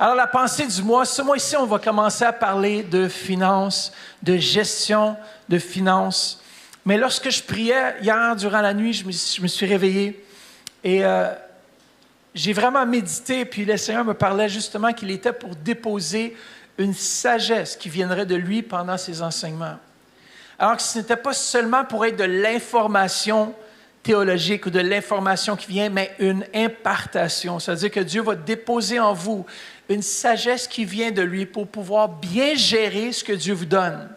Alors, la pensée du mois, ce mois-ci, on va commencer à parler de finances, de gestion de finances. Mais lorsque je priais hier durant la nuit, je me suis réveillé et j'ai vraiment médité, puis le Seigneur me parlait justement qu'il était pour déposer une sagesse qui viendrait de lui pendant ses enseignements. Alors que ce n'était pas seulement pour être de l'information théologique ou de l'information qui vient, mais une impartation. C'est-à-dire que Dieu va déposer en vous une sagesse qui vient de lui pour pouvoir bien gérer ce que Dieu vous donne.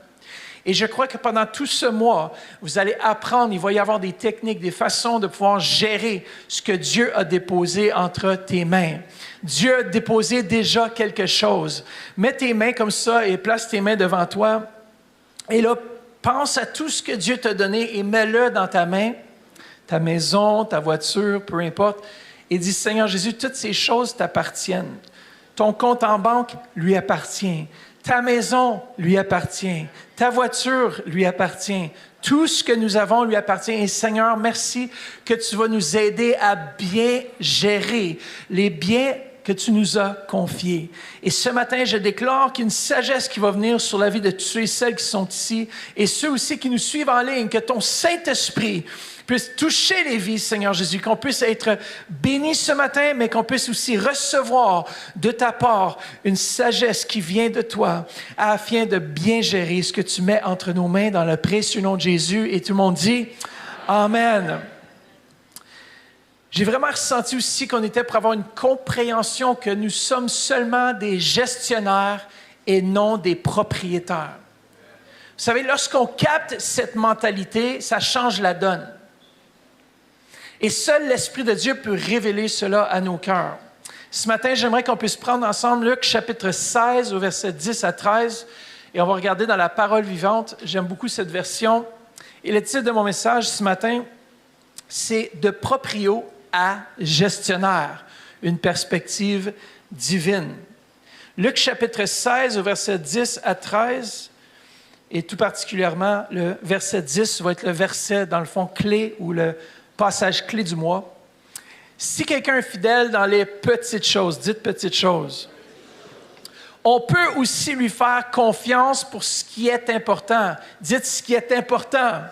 Et je crois que pendant tout ce mois, vous allez apprendre, il va y avoir des techniques, des façons de pouvoir gérer ce que Dieu a déposé entre tes mains. Dieu a déposé déjà quelque chose. Mets tes mains comme ça et place tes mains devant toi. Et là, pense à tout ce que Dieu t'a donné et mets-le dans ta main, ta maison, ta voiture, peu importe. Et dis, Seigneur Jésus, toutes ces choses t'appartiennent. Ton compte en banque lui appartient. Ta maison lui appartient. Ta voiture lui appartient. Tout ce que nous avons lui appartient. Et Seigneur, merci que tu vas nous aider à bien gérer les biens que tu nous as confiés. Et ce matin, je déclare qu'il y a une sagesse qui va venir sur la vie de tous ceux et celles qui sont ici et ceux aussi qui nous suivent en ligne, que ton Saint-Esprit puisse toucher les vies, Seigneur Jésus, qu'on puisse être bénis ce matin, mais qu'on puisse aussi recevoir de ta part une sagesse qui vient de toi afin de bien gérer ce que tu mets entre nos mains dans le précieux nom de Jésus. Et tout le monde dit Amen. J'ai vraiment ressenti aussi qu'on était pour avoir une compréhension que nous sommes seulement des gestionnaires et non des propriétaires. Vous savez, lorsqu'on capte cette mentalité, ça change la donne. Et seul l'Esprit de Dieu peut révéler cela à nos cœurs. Ce matin, j'aimerais qu'on puisse prendre ensemble Luc chapitre 16 au verset 10 à 13 et on va regarder dans la parole vivante. J'aime beaucoup cette version. Et le titre de mon message ce matin, c'est « De proprio à gestionnaire, une perspective divine ». Luc chapitre 16 au verset 10 à 13 et tout particulièrement le verset 10 va être le verset dans le fond clé ou le passage clé du mois. Si quelqu'un est fidèle dans les petites choses, dites petites choses, on peut aussi lui faire confiance pour ce qui est important. Dites ce qui est important.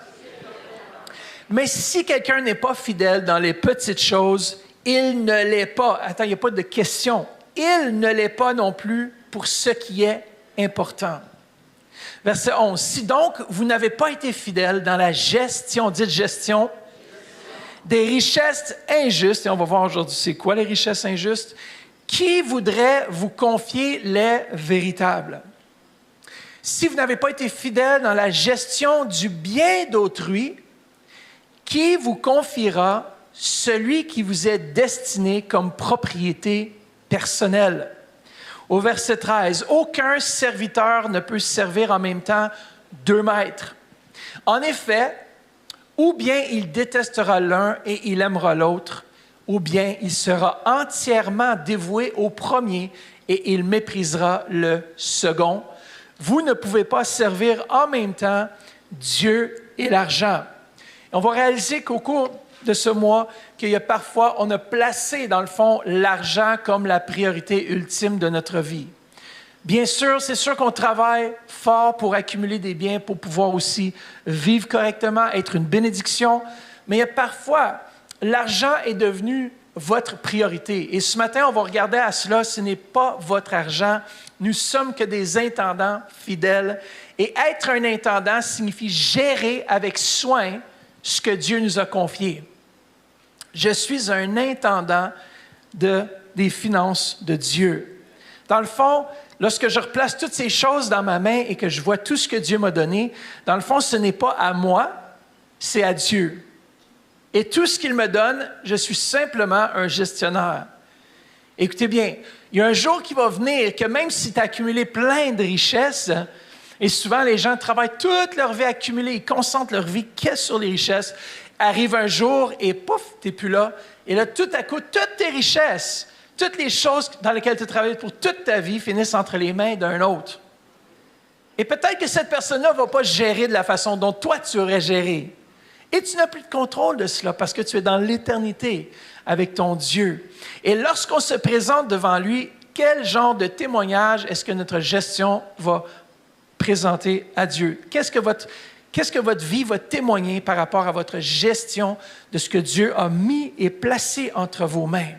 Mais si quelqu'un n'est pas fidèle dans les petites choses, il ne l'est pas. Attends, il n'y a pas de question. Il ne l'est pas non plus pour ce qui est important. Verset 11. Si donc vous n'avez pas été fidèle dans la gestion, dites gestion, des richesses injustes, et on va voir aujourd'hui c'est quoi les richesses injustes, qui voudrait vous confier les véritables? Si vous n'avez pas été fidèle dans la gestion du bien d'autrui, qui vous confiera celui qui vous est destiné comme propriété personnelle? Au verset 13, aucun serviteur ne peut servir en même temps 2 maîtres. En effet, ou bien il détestera l'un et il aimera l'autre, ou bien il sera entièrement dévoué au premier et il méprisera le second. Vous ne pouvez pas servir en même temps Dieu et l'argent. On va réaliser qu'au cours de ce mois, qu'il y a parfois, on a placé dans le fond l'argent comme la priorité ultime de notre vie. Bien sûr, c'est sûr qu'on travaille fort pour accumuler des biens, pour pouvoir aussi vivre correctement, être une bénédiction. Mais il y a parfois, l'argent est devenu votre priorité. Et ce matin, on va regarder à cela, ce n'est pas votre argent. Nous sommes que des intendants fidèles. Et être un intendant signifie gérer avec soin ce que Dieu nous a confié. Je suis un intendant des finances de Dieu. Dans le fond, lorsque je replace toutes ces choses dans ma main et que je vois tout ce que Dieu m'a donné, dans le fond, ce n'est pas à moi, c'est à Dieu. Et tout ce qu'il me donne, je suis simplement un gestionnaire. Écoutez bien, il y a un jour qui va venir que même si tu as accumulé plein de richesses, et souvent les gens travaillent toute leur vie à accumuler, ils concentrent leur vie sur les richesses, arrive un jour et pouf, tu n'es plus là. Et là, tout à coup, toutes tes richesses, toutes les choses dans lesquelles tu as travaillé pour toute ta vie finissent entre les mains d'un autre. Et peut-être que cette personne-là ne va pas gérer de la façon dont toi, tu aurais géré. Et tu n'as plus de contrôle de cela parce que tu es dans l'éternité avec ton Dieu. Et lorsqu'on se présente devant lui, quel genre de témoignage est-ce que notre gestion va présenter à Dieu? Qu'est-ce que votre vie va témoigner par rapport à votre gestion de ce que Dieu a mis et placé entre vos mains?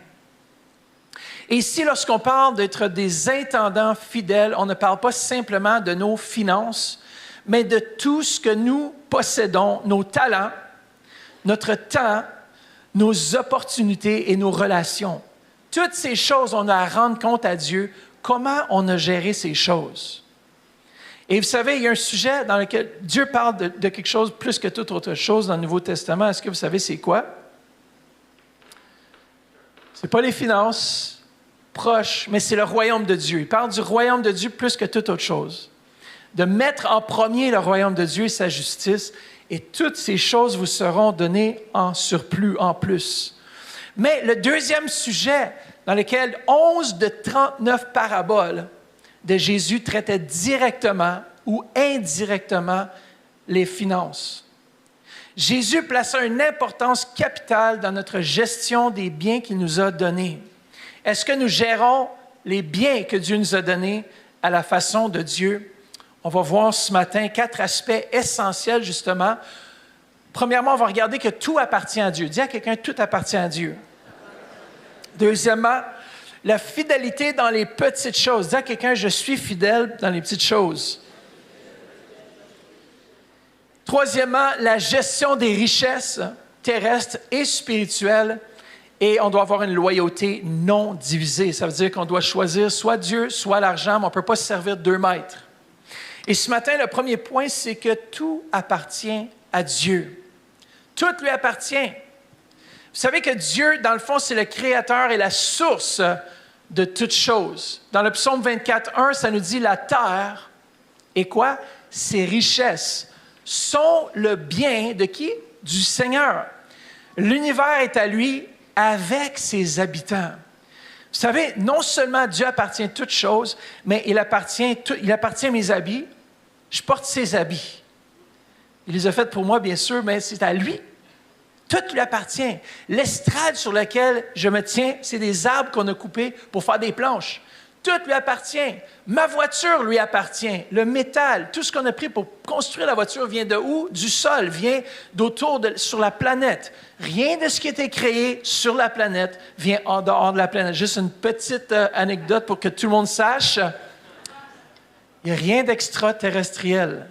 Et ici, lorsqu'on parle d'être des intendants fidèles, on ne parle pas simplement de nos finances, mais de tout ce que nous possédons, nos talents, notre temps, nos opportunités et nos relations. Toutes ces choses, on a à rendre compte à Dieu comment on a géré ces choses. Et vous savez, il y a un sujet dans lequel Dieu parle de quelque chose plus que toute autre chose dans le Nouveau Testament. Est-ce que vous savez c'est quoi? Ce n'est pas les finances proches, mais c'est le royaume de Dieu. Il parle du royaume de Dieu plus que toute autre chose. De mettre en premier le royaume de Dieu et sa justice, et toutes ces choses vous seront données en surplus, en plus. Mais le deuxième sujet dans lequel 11 de 39 paraboles de Jésus traitaient directement ou indirectement les finances. Jésus plaçait une importance capitale dans notre gestion des biens qu'il nous a donnés. Est-ce que nous gérons les biens que Dieu nous a donnés à la façon de Dieu? On va voir ce matin 4 aspects essentiels, justement. Premièrement, on va regarder que tout appartient à Dieu. Dis à quelqu'un, tout appartient à Dieu. Deuxièmement, la fidélité dans les petites choses. Dis à quelqu'un, je suis fidèle dans les petites choses. Troisièmement, la gestion des richesses terrestres et spirituelles. Et on doit avoir une loyauté non divisée. Ça veut dire qu'on doit choisir soit Dieu, soit l'argent, mais on ne peut pas se servir de 2 maîtres. Et ce matin, le premier point, c'est que tout appartient à Dieu. Tout lui appartient. Vous savez que Dieu, dans le fond, c'est le créateur et la source de toutes choses. Dans le psaume 24:1, ça nous dit « La terre, et quoi? Ses richesses sont le bien de qui? Du Seigneur. L'univers est à lui avec ses habitants. » Vous savez, non seulement Dieu appartient à toutes choses, mais il appartient à mes habits. Je porte ses habits. Il les a faits pour moi, bien sûr, mais c'est à lui. Tout lui appartient. L'estrade sur laquelle je me tiens, c'est des arbres qu'on a coupés pour faire des planches. Tout lui appartient. Ma voiture lui appartient. Le métal, tout ce qu'on a pris pour construire la voiture vient de où? Du sol, vient sur la planète. Rien de ce qui a été créé sur la planète vient en dehors de la planète. Juste une petite anecdote pour que tout le monde sache. Il n'y a rien d'extraterrestriel.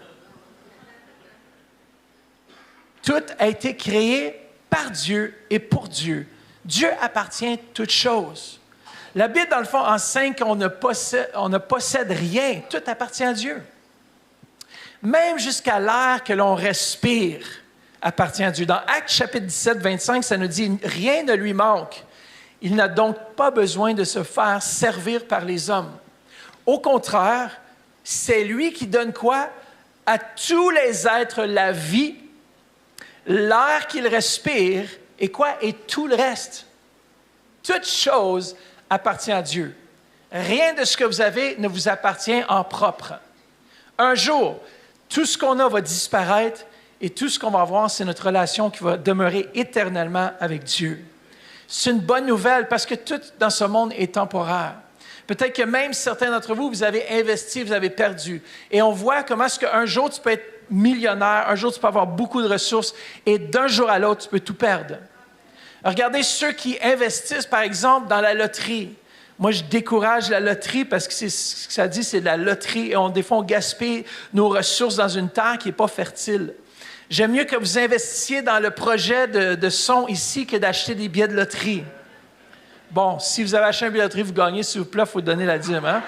Tout a été créé par Dieu et pour Dieu. Dieu appartient à toutes choses. La Bible, dans le fond, enseigne qu'on ne possède rien. Tout appartient à Dieu. Même jusqu'à l'air que l'on respire appartient à Dieu. Dans Actes chapitre 17, 25, ça nous dit « Rien ne lui manque. Il n'a donc pas besoin de se faire servir par les hommes. Au contraire, c'est lui qui donne quoi? À tous les êtres la vie, l'air qu'ils respirent, et quoi? Et tout le reste. Toute chose appartient à Dieu. Rien de ce que vous avez ne vous appartient en propre. Un jour, tout ce qu'on a va disparaître et tout ce qu'on va avoir, c'est notre relation qui va demeurer éternellement avec Dieu. C'est une bonne nouvelle parce que tout dans ce monde est temporaire. Peut-être que même certains d'entre vous, vous avez investi, vous avez perdu. Et on voit comment est-ce qu'un jour, tu peux être millionnaire, un jour, tu peux avoir beaucoup de ressources et d'un jour à l'autre, tu peux tout perdre. Regardez ceux qui investissent, par exemple, dans la loterie. Moi, je décourage la loterie parce que c'est ce que ça dit, c'est de la loterie. Et des fois, on gaspille nos ressources dans une terre qui n'est pas fertile. J'aime mieux que vous investissiez dans le projet de son ici que d'acheter des billets de loterie. Bon, si vous avez acheté un billet de loterie, vous gagnez, s'il vous plaît, il faut donner la dîme. Hein?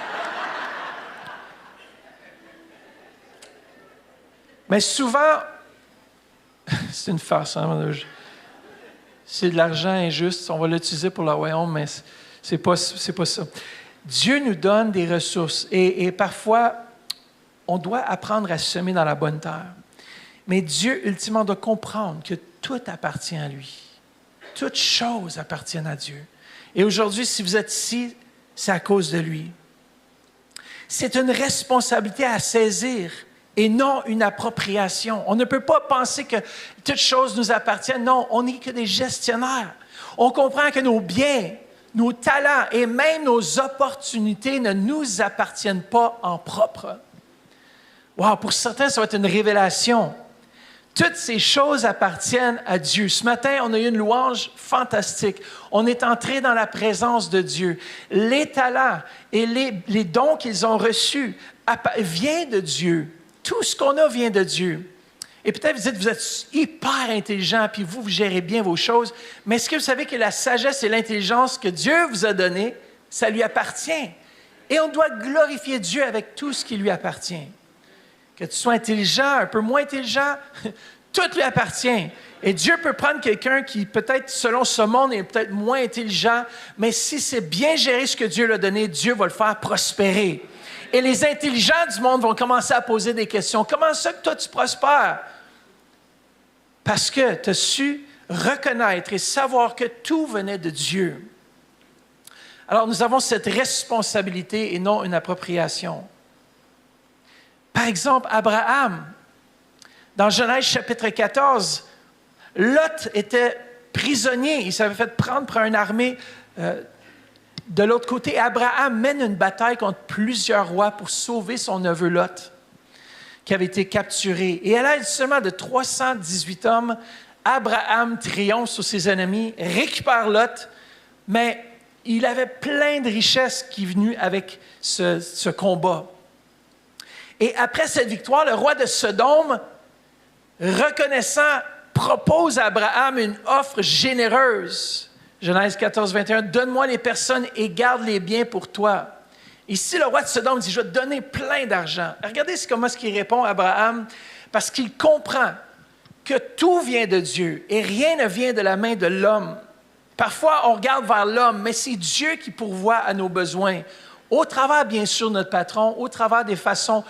Mais souvent, c'est une farce, hein? C'est de l'argent injuste, on va l'utiliser pour le royaume, mais c'est pas ça. Dieu nous donne des ressources et parfois, on doit apprendre à semer dans la bonne terre. Mais Dieu, ultimement, doit comprendre que tout appartient à lui. Toutes choses appartiennent à Dieu. Et aujourd'hui, si vous êtes ici, c'est à cause de lui. C'est une responsabilité à saisir et non une appropriation. On ne peut pas penser que toutes choses nous appartiennent. Non, on n'est que des gestionnaires. On comprend que nos biens nos talents et même nos opportunités ne nous appartiennent pas en propre. Wow, pour certains, ça va être une révélation. Toutes ces choses appartiennent à Dieu. Ce matin, on a eu une louange fantastique. On est entré dans la présence de Dieu. Les talents et les dons qu'ils ont reçus viennent de Dieu. Tout ce qu'on a vient de Dieu. Et peut-être vous dites, vous êtes hyper intelligent, puis vous gérez bien vos choses. Mais est-ce que vous savez que la sagesse et l'intelligence que Dieu vous a données, ça lui appartient? Et on doit glorifier Dieu avec tout ce qui lui appartient. Que tu sois intelligent, un peu moins intelligent, tout lui appartient. Et Dieu peut prendre quelqu'un qui, peut-être, selon ce monde, est peut-être moins intelligent, mais si c'est bien géré ce que Dieu lui a donné, Dieu va le faire prospérer. Et les intelligents du monde vont commencer à poser des questions. Comment ça que toi, tu prospères? Parce que tu as su reconnaître et savoir que tout venait de Dieu. Alors, nous avons cette responsabilité et non une appropriation. Par exemple, Abraham, dans Genèse chapitre 14, Lot était prisonnier. Il s'avait fait prendre par une armée de l'autre côté. Abraham mène une bataille contre plusieurs rois pour sauver son neveu Lot, qui avait été capturé. Et à l'aide seulement de 318 hommes, Abraham triomphe sur ses ennemis, récupère Lot, mais il avait plein de richesses qui venaient avec ce combat. Et après cette victoire, le roi de Sodome, reconnaissant, propose à Abraham une offre généreuse. Genèse 14, 21, « Donne-moi les personnes et garde les biens pour toi. » Ici, le roi de Sodome dit, « Je vais te donner plein d'argent. » Regardez comment il répond à Abraham, parce qu'il comprend que tout vient de Dieu et rien ne vient de la main de l'homme. Parfois, on regarde vers l'homme, mais c'est Dieu qui pourvoit à nos besoins. Au travers, bien sûr, de notre patron, au travers des façons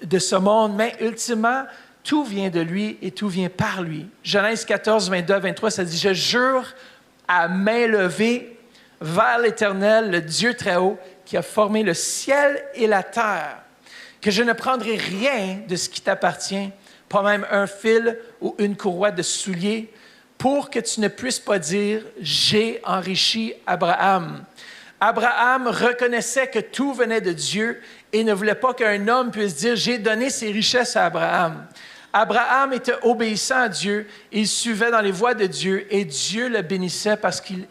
de ce monde, mais ultimement, tout vient de lui et tout vient par lui. Genèse 14, 22, 23, ça dit « Je jure à main levée vers l'Éternel, le Dieu très haut, qui a formé le ciel et la terre, que je ne prendrai rien de ce qui t'appartient, pas même un fil ou une courroie de soulier, pour que tu ne puisses pas dire « J'ai enrichi Abraham ». Abraham reconnaissait que tout venait de Dieu et ne voulait pas qu'un homme puisse dire « J'ai donné ses richesses à Abraham ». Abraham était obéissant à Dieu, il suivait dans les voies de Dieu et Dieu le bénissait parce qu'il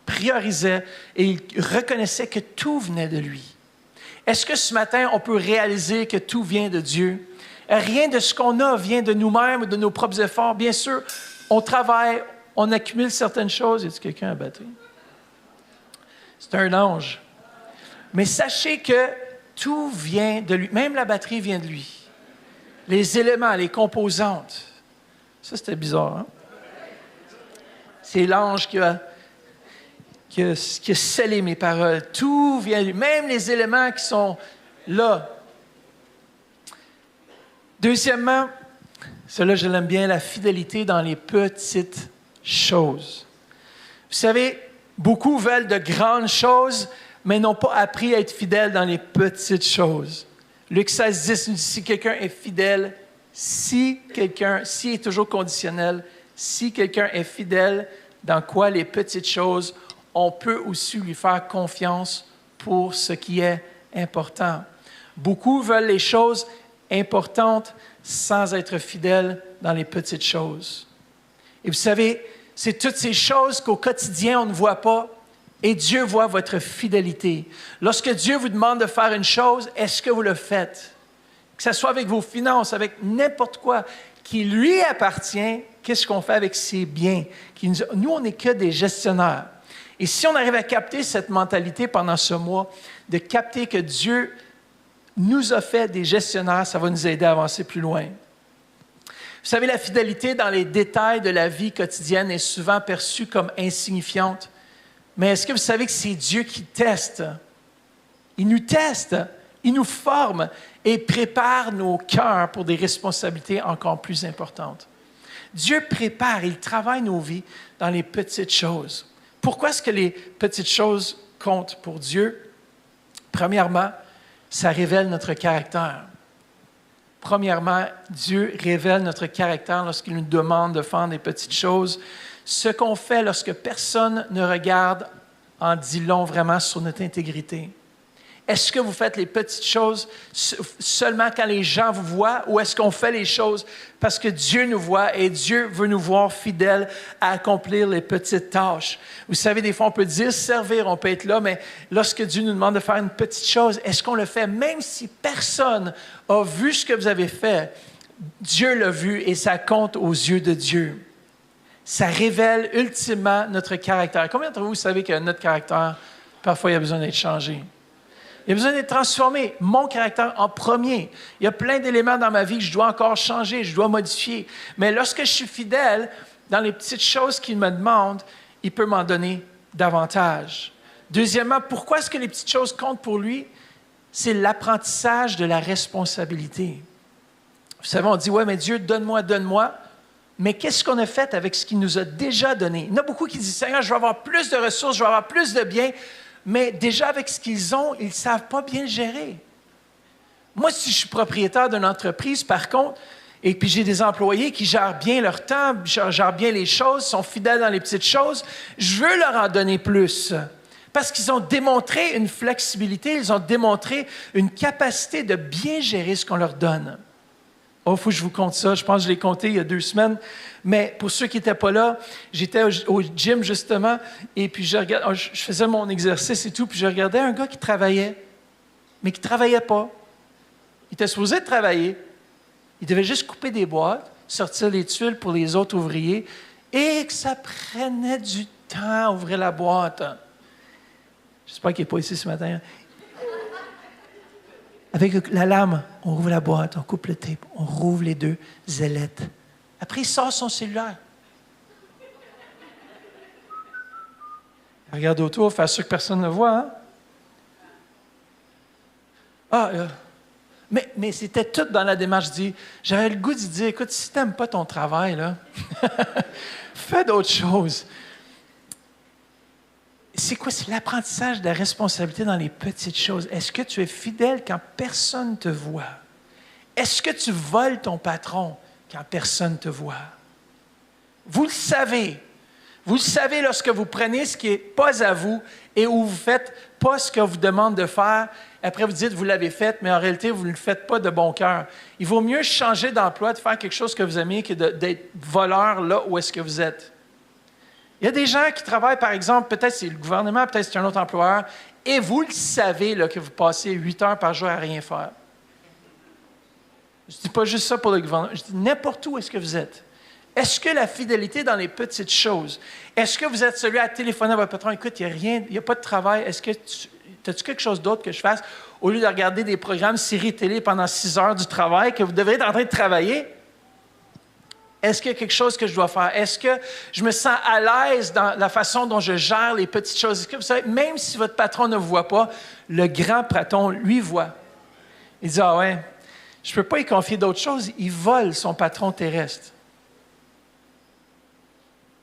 priorisait et il reconnaissait que tout venait de lui. Est-ce que ce matin, on peut réaliser que tout vient de Dieu? Rien de ce qu'on a vient de nous-mêmes ou de nos propres efforts. Bien sûr, on travaille, on accumule certaines choses. Y a-t-il quelqu'un à la batterie? C'est un ange. Mais sachez que tout vient de lui. Même la batterie vient de lui. Les éléments, les composantes. Ça, c'était bizarre, hein? C'est l'ange qui a scellé mes paroles. Tout vient de lui. Même les éléments qui sont là. Deuxièmement, cela je l'aime bien, la fidélité dans les petites choses. Vous savez, beaucoup veulent de grandes choses, mais n'ont pas appris à être fidèles dans les petites choses. Luc 16, 10 nous dit, si quelqu'un est fidèle, si est toujours conditionnel, si quelqu'un est fidèle dans quoi les petites choses, on peut aussi lui faire confiance pour ce qui est important. Beaucoup veulent les choses importantes sans être fidèles dans les petites choses. Et vous savez, c'est toutes ces choses qu'au quotidien, on ne voit pas, et Dieu voit votre fidélité. Lorsque Dieu vous demande de faire une chose, est-ce que vous le faites? Que ce soit avec vos finances, avec n'importe quoi qui lui appartient, qu'est-ce qu'on fait avec ses biens? Nous, on n'est que des gestionnaires. Et si on arrive à capter cette mentalité pendant ce mois, de capter que Dieu nous a fait des gestionnaires, ça va nous aider à avancer plus loin. Vous savez, la fidélité dans les détails de la vie quotidienne est souvent perçue comme insignifiante. Mais est-ce que vous savez que c'est Dieu qui teste? Il nous teste, il nous forme et prépare nos cœurs pour des responsabilités encore plus importantes. Dieu prépare, il travaille nos vies dans les petites choses. Pourquoi est-ce que les petites choses comptent pour Dieu? Premièrement, ça révèle notre caractère. Premièrement, Dieu révèle notre caractère lorsqu'il nous demande de faire des petites choses. Ce qu'on fait lorsque personne ne regarde en dit long vraiment sur notre intégrité. Est-ce que vous faites les petites choses seulement quand les gens vous voient ou est-ce qu'on fait les choses parce que Dieu nous voit et Dieu veut nous voir fidèles à accomplir les petites tâches? Vous savez, des fois, on peut dire servir, on peut être là, mais lorsque Dieu nous demande de faire une petite chose, est-ce qu'on le fait même si personne n'a vu ce que vous avez fait? Dieu l'a vu et ça compte aux yeux de Dieu. Ça révèle ultimement notre caractère. Combien d'entre vous savez que notre caractère, parfois, il a besoin d'être changé? Il a besoin d'être transformé. Mon caractère en premier. Il y a plein d'éléments dans ma vie que je dois encore changer, je dois modifier. Mais lorsque je suis fidèle dans les petites choses qu'il me demande, il peut m'en donner davantage. Deuxièmement, pourquoi est-ce que les petites choses comptent pour lui? C'est l'apprentissage de la responsabilité. Vous savez, on dit, « Ouais, mais Dieu, donne-moi, donne-moi. » Mais qu'est-ce qu'on a fait avec ce qu'il nous a déjà donné? Il y en a beaucoup qui disent, « Seigneur, je vais avoir plus de ressources, je vais avoir plus de biens. » Mais déjà, avec ce qu'ils ont, ils ne savent pas bien le gérer. Moi, si je suis propriétaire d'une entreprise, par contre, et puis j'ai des employés qui gèrent bien leur temps, gèrent bien les choses, sont fidèles dans les petites choses, je veux leur en donner plus. Parce qu'ils ont démontré une flexibilité, ils ont démontré une capacité de bien gérer ce qu'on leur donne. Oh, il faut que je vous conte ça. Je pense que je l'ai compté il y a 2 semaines. Mais pour ceux qui n'étaient pas là, j'étais au gym, justement, et puis je faisais mon exercice et tout, puis je regardais un gars qui travaillait, mais qui ne travaillait pas. Il était supposé de travailler. Il devait juste couper des boîtes, sortir les tuiles pour les autres ouvriers, et que ça prenait du temps à ouvrir la boîte. J'espère qu'il n'est pas ici ce matin. Avec la lame, on ouvre la boîte, on coupe le tape, on rouvre les 2 ailettes. Après, il sort son cellulaire. Il regarde autour, fait sûr que personne ne voit. Hein? Mais c'était tout dans la démarche. J'avais le goût de dire, écoute, si tu n'aimes pas ton travail, là, fais d'autres choses. C'est quoi? C'est l'apprentissage de la responsabilité dans les petites choses. Est-ce que tu es fidèle quand personne ne te voit? Est-ce que tu voles ton patron quand personne ne te voit? Vous le savez. Vous le savez lorsque vous prenez ce qui n'est pas à vous et où vous ne faites pas ce qu'on vous demande de faire. Après, vous dites, vous l'avez fait, mais en réalité, vous ne le faites pas de bon cœur. Il vaut mieux changer d'emploi, de faire quelque chose que vous aimez que d'être voleur là où est-ce que vous êtes. Il y a des gens qui travaillent, par exemple, peut-être c'est le gouvernement, peut-être c'est un autre employeur, et vous le savez là, que vous passez 8 heures par jour à rien faire. Je ne dis pas juste ça pour le gouvernement, je dis n'importe où est-ce que vous êtes. Est-ce que la fidélité dans les petites choses, est-ce que vous êtes celui à téléphoner à votre patron, écoute, il n'y a pas de travail, est-ce que as-tu quelque chose d'autre que je fasse, au lieu de regarder des programmes séries télé pendant 6 heures du travail, que vous devriez être en train de travailler? Est-ce qu'il y a quelque chose que je dois faire? Est-ce que je me sens à l'aise dans la façon dont je gère les petites choses? Est-ce que vous savez, même si votre patron ne vous voit pas, le grand patron, lui, voit. Il dit, ah ouais, je ne peux pas y confier d'autres choses. Il vole son patron terrestre.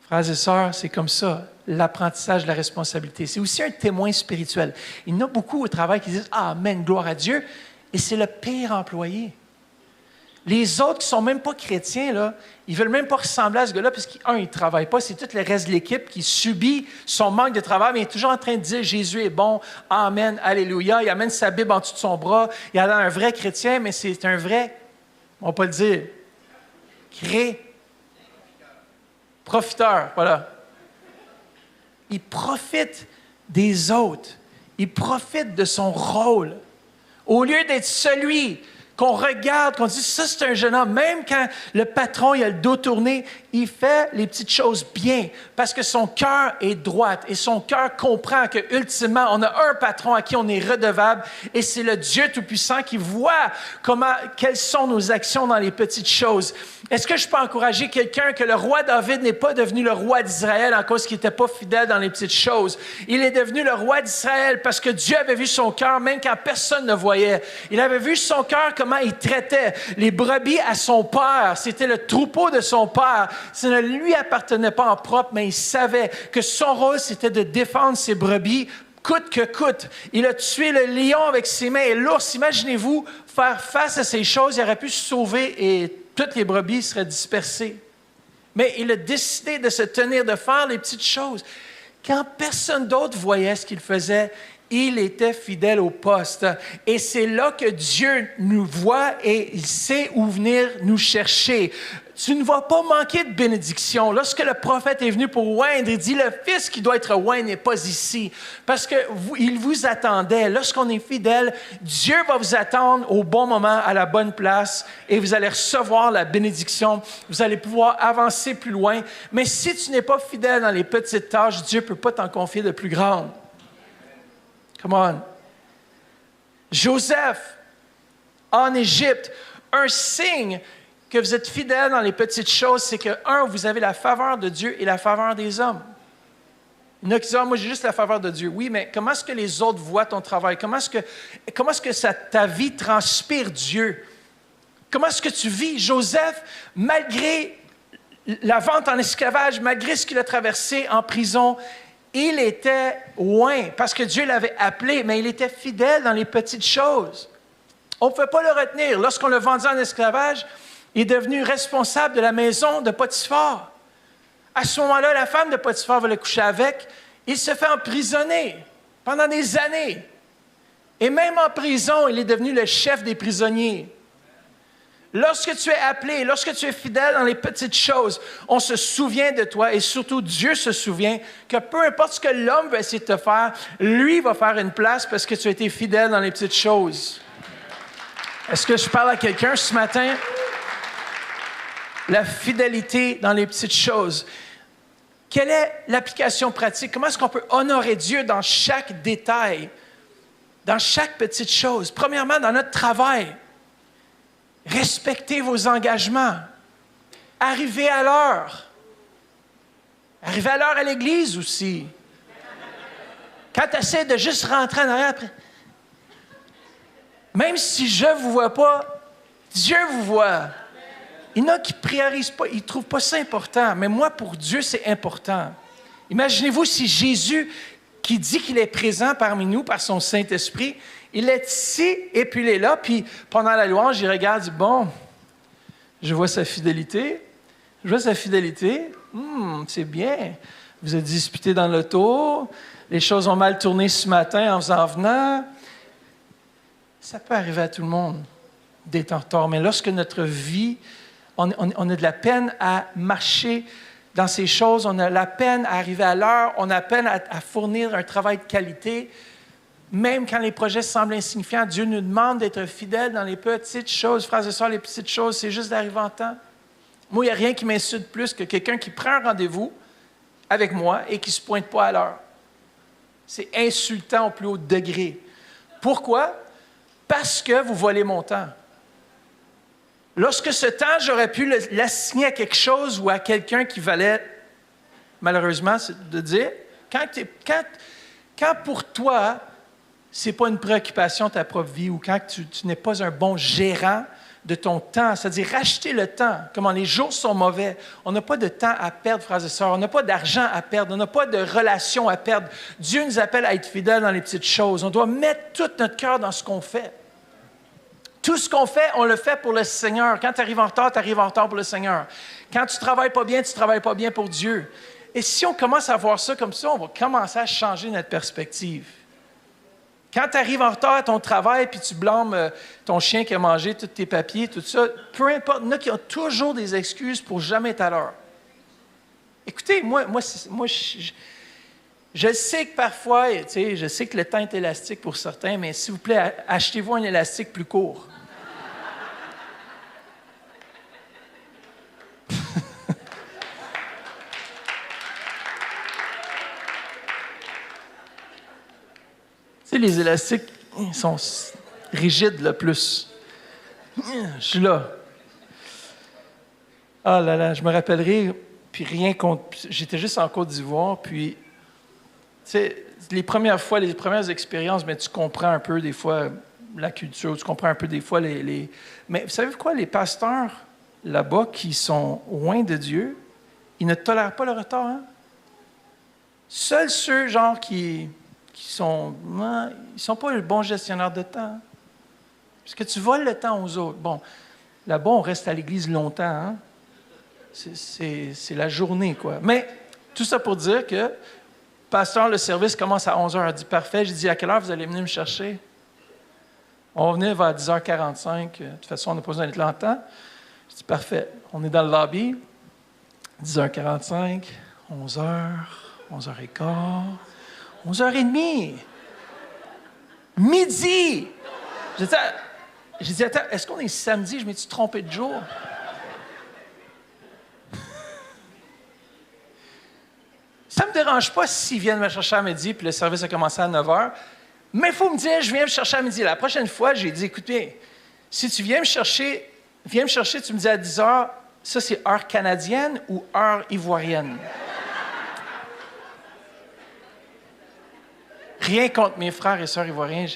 Frères et sœurs, c'est comme ça, l'apprentissage de la responsabilité. C'est aussi un témoin spirituel. Il y en a beaucoup au travail qui disent, ah, amen, gloire à Dieu, et c'est le pire employé. Les autres qui ne sont même pas chrétiens, là, ils ne veulent même pas ressembler à ce gars-là parce qu'un, il ne travaille pas. C'est tout le reste de l'équipe qui subit son manque de travail, mais il est toujours en train de dire « Jésus est bon, Amen, Alléluia ». Il amène sa Bible en dessous de son bras. Il a l'air un vrai chrétien, mais c'est un vrai, on ne va pas le dire, profiteur, voilà. Il profite des autres. Il profite de son rôle. Au lieu d'être celui qu'on regarde, qu'on dit, ça c'est un jeune homme, même quand le patron il a le dos tourné, il fait les petites choses bien, parce que son cœur est droit et son cœur comprend que ultimement, on a un patron à qui on est redevable et c'est le Dieu Tout-Puissant qui voit quelles sont nos actions dans les petites choses. Est-ce que je peux encourager quelqu'un que le roi David n'est pas devenu le roi d'Israël en cause qu'il n'était pas fidèle dans les petites choses? Il est devenu le roi d'Israël parce que Dieu avait vu son cœur même quand personne ne voyait. Il avait vu son cœur, comment il traitait les brebis à son père. C'était le troupeau de son père. Ça ne lui appartenait pas en propre, mais il savait que son rôle, c'était de défendre ses brebis coûte que coûte. Il a tué le lion avec ses mains et l'ours. Imaginez-vous faire face à ces choses. Il aurait pu se sauver et toutes les brebis seraient dispersées. Mais il a décidé de se tenir, de faire les petites choses. Quand personne d'autre voyait ce qu'il faisait, il était fidèle au poste. Et c'est là que Dieu nous voit et il sait où venir nous chercher. Tu ne vas pas manquer de bénédiction. Lorsque le prophète est venu pour oindre, il dit, le fils qui doit être oint n'est pas ici. Parce qu'il vous attendait. Lorsqu'on est fidèle, Dieu va vous attendre au bon moment, à la bonne place, et vous allez recevoir la bénédiction. Vous allez pouvoir avancer plus loin. Mais si tu n'es pas fidèle dans les petites tâches, Dieu ne peut pas t'en confier de plus grandes. Come on. Joseph, en Égypte, un signe que vous êtes fidèle dans les petites choses, c'est que, vous avez la faveur de Dieu et la faveur des hommes. Il y en a qui disent, moi, j'ai juste la faveur de Dieu. Oui, mais comment est-ce que les autres voient ton travail? Comment est-ce que ta vie transpire Dieu? Comment est-ce que tu vis? Joseph, malgré la vente en esclavage, malgré ce qu'il a traversé en prison, il était loin parce que Dieu l'avait appelé, mais il était fidèle dans les petites choses. On ne pouvait pas le retenir. Lorsqu'on l'a vendu en esclavage, il est devenu responsable de la maison de Potiphar. À ce moment-là, la femme de Potiphar va le coucher avec. Il se fait emprisonner pendant des années. Et même en prison, il est devenu le chef des prisonniers. Lorsque tu es appelé, lorsque tu es fidèle dans les petites choses, on se souvient de toi et surtout Dieu se souvient que peu importe ce que l'homme va essayer de te faire, lui va faire une place parce que tu as été fidèle dans les petites choses. Est-ce que je parle à quelqu'un ce matin? La fidélité dans les petites choses. Quelle est l'application pratique? Comment est-ce qu'on peut honorer Dieu dans chaque détail, dans chaque petite chose? Premièrement, dans notre travail. Respectez vos engagements. Arrivez à l'heure. Arrivez à l'heure à l'église aussi. Quand tu essaies de juste rentrer en arrière, après, même si je ne vous vois pas, Dieu vous voit. Il y en a qui ne priorisent pas, ils ne trouvent pas ça important. Mais moi, pour Dieu, c'est important. Imaginez-vous si Jésus, qui dit qu'il est présent parmi nous par son Saint-Esprit, il est ici et puis il est là. Puis pendant la louange, il regarde, il dit, bon, je vois sa fidélité. Je vois sa fidélité. C'est bien. Vous êtes disputés dans l'auto. Les choses ont mal tourné ce matin en vous en venant. Ça peut arriver à tout le monde d'être en retard. Mais lorsque notre vie, on a de la peine à marcher dans ces choses, on a la peine à arriver à l'heure, on a la peine à fournir un travail de qualité, même quand les projets semblent insignifiants, Dieu nous demande d'être fidèles dans les petites choses. Frères et sœurs, les petites choses, c'est juste d'arriver en temps. Moi, il n'y a rien qui m'insulte plus que quelqu'un qui prend un rendez-vous avec moi et qui ne se pointe pas à l'heure. C'est insultant au plus haut degré. Pourquoi? Parce que vous volez mon temps. Lorsque ce temps, j'aurais pu l'assigner à quelque chose ou à quelqu'un qui valait, malheureusement, c'est de dire, quand pour toi, ce n'est pas une préoccupation de ta propre vie ou quand tu n'es pas un bon gérant de ton temps, c'est-à-dire racheter le temps. Comment les jours sont mauvais. On n'a pas de temps à perdre, frères et sœurs. On n'a pas d'argent à perdre. On n'a pas de relations à perdre. Dieu nous appelle à être fidèles dans les petites choses. On doit mettre tout notre cœur dans ce qu'on fait. Tout ce qu'on fait, on le fait pour le Seigneur. Quand tu arrives en retard, tu arrives en retard pour le Seigneur. Quand tu ne travailles pas bien, tu ne travailles pas bien pour Dieu. Et si on commence à voir ça comme ça, on va commencer à changer notre perspective. Quand tu arrives en retard à ton travail puis tu blâmes ton chien qui a mangé tous tes papiers, tout ça, peu importe, il y en a qui ont toujours des excuses pour jamais être à l'heure. Écoutez, moi je sais que parfois, je sais que le temps est élastique pour certains, mais s'il vous plaît, achetez-vous un élastique plus court. Les élastiques, ils sont rigides, là, plus. Je suis là. Ah là là, je me rappellerai, puis rien contre... J'étais juste en Côte d'Ivoire, puis, tu sais, les premières fois, les premières expériences, mais tu comprends un peu des fois la culture, tu comprends un peu des fois les... Mais vous savez quoi, les pasteurs là-bas qui sont loin de Dieu, ils ne tolèrent pas le retard, hein? Seuls ceux, genre, qui sont... Non, ils ne sont pas le bon gestionnaire de temps. Parce que tu voles le temps aux autres. Bon, là-bas, on reste à l'église longtemps, hein? C'est la journée, quoi. Mais tout ça pour dire que Pasteur, le service commence à 11h. Elle dit, parfait. J'ai dit, à quelle heure vous allez venir me chercher? On venait vers 10h45. De toute façon, on n'a pas besoin d'être longtemps. J'ai dit, parfait. On est dans le lobby. 10h45, 11h, 11h15, 11h30, midi. J'ai dit, attends, est-ce qu'on est samedi? Je m'étais trompé de jour. Ça ne me dérange pas s'ils viennent me chercher à midi, puis le service a commencé à 9h. Mais il faut me dire, je viens me chercher à midi. La prochaine fois, j'ai dit, écoutez, si tu viens me chercher, tu me dis à 10h, ça c'est heure canadienne ou heure ivoirienne? Rien contre mes frères et sœurs ivoiriens.